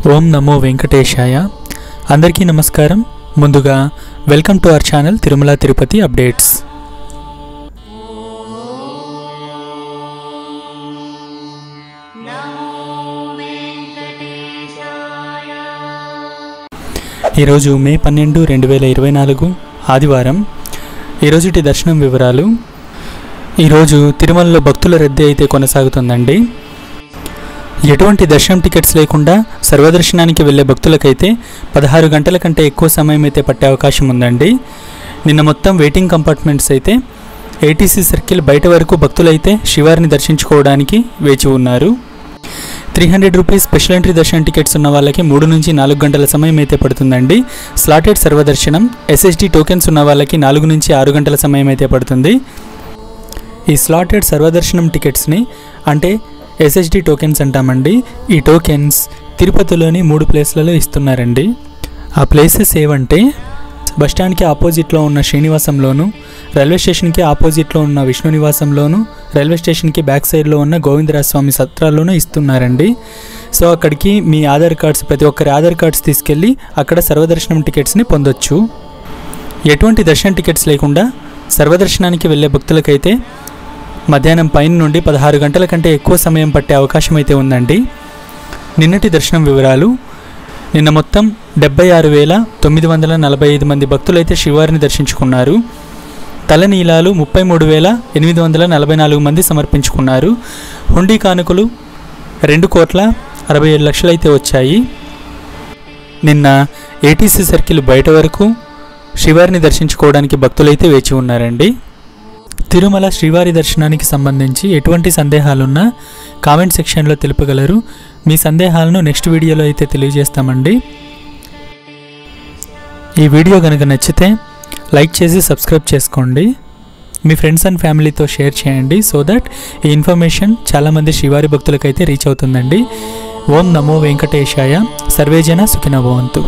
ఓం నమో వెంకటేశాయ. అందరికీ నమస్కారం. ముందుగా welcome to our channel Tirumala Tirupati updates. ఈరోజు మే 12, 2024 ఆదివారం. ఈరోజుటి దర్శనం వివరాలు. ఈరోజు తిరుమలలో భక్తుల రద్దీ అయితే కొనసాగుతుందండి. ఎటువంటి దర్శనం టికెట్స్ లేకుండా సర్వదర్శనానికి వెళ్ళే భక్తులకైతే 16 గంటల కంటే ఎక్కువ సమయం అయితే పట్టే అవకాశం ఉందండి. నిన్న మొత్తం వెయిటింగ్ కంపార్ట్మెంట్స్ అయితే ఏటీసీ సర్కిల్ బయట వరకు భక్తులైతే శివారిని దర్శించుకోవడానికి వేచి ఉన్నారు. 300 రూపీస్ స్పెషల్ ఎంట్రీ దర్శనం టికెట్స్ ఉన్న వాళ్ళకి 3 నుంచి 4 గంటల సమయం అయితే పడుతుందండి. స్లాటెడ్ సర్వదర్శనం ఎస్ఎస్డి టోకెన్స్ ఉన్న వాళ్ళకి 4 నుంచి 6 గంటల సమయం అయితే పడుతుంది. ఈ స్లాటెడ్ సర్వదర్శనం టికెట్స్ని అంటే ఎస్ఎస్డి టోకెన్స్ అంటామండి. ఈ టోకెన్స్ తిరుపతిలోని 3 ప్లేస్లలో ఇస్తున్నారండి. ఆ ప్లేసెస్ ఏవంటే బస్టాండ్కి ఆపోజిట్లో ఉన్న శ్రీనివాసంలోను, రైల్వే స్టేషన్కి ఆపోజిట్లో ఉన్న విష్ణు నివాసంలోను, రైల్వే స్టేషన్కి బ్యాక్ సైడ్లో ఉన్న గోవిందరాజస్వామి సత్రాల్లోనూ ఇస్తున్నారండి. సో అక్కడికి మీ ఆధార్ కార్డ్స్, ప్రతి ఒక్కరి ఆధార్ కార్డ్స్ తీసుకెళ్ళి అక్కడ సర్వదర్శనం టికెట్స్ని పొందొచ్చు. ఎటువంటి దర్శనం టికెట్స్ లేకుండా సర్వదర్శనానికి వెళ్ళే భక్తులకైతే మధ్యాహ్నం పైన నుండి 16 గంటల కంటే ఎక్కువ సమయం పట్టే అవకాశం అయితే ఉందండి. నిన్నటి దర్శనం వివరాలు. నిన్న మొత్తం 76,945 మంది భక్తులైతే శివారిని దర్శించుకున్నారు. తలనీలాలు 33,844 మంది సమర్పించుకున్నారు. హుండీ కానుకలు 2,67,00,000 అయితే వచ్చాయి. నిన్న ఏటీసీ సర్కిల్ బయట వరకు శివారిని దర్శించుకోవడానికి భక్తులైతే వేచి ఉన్నారండి. తిరుమల శ్రీవారి దర్శనానికి సంబంధించి ఎటువంటి సందేహాలున్నా కామెంట్ సెక్షన్లో తెలుపగలరు. మీ సందేహాలను నెక్స్ట్ వీడియోలో అయితే తెలియజేస్తామండి. ఈ వీడియో కనుక నచ్చితే లైక్ చేసి సబ్స్క్రైబ్ చేసుకోండి. మీ ఫ్రెండ్స్ అండ్ ఫ్యామిలీతో షేర్ చేయండి. సో దట్ ఈ ఇన్ఫర్మేషన్ చాలామంది శ్రీవారి భక్తులకైతే రీచ్ అవుతుందండి. ఓం నమో వెంకటేశాయ. సర్వేజన సుఖినో భవంతు.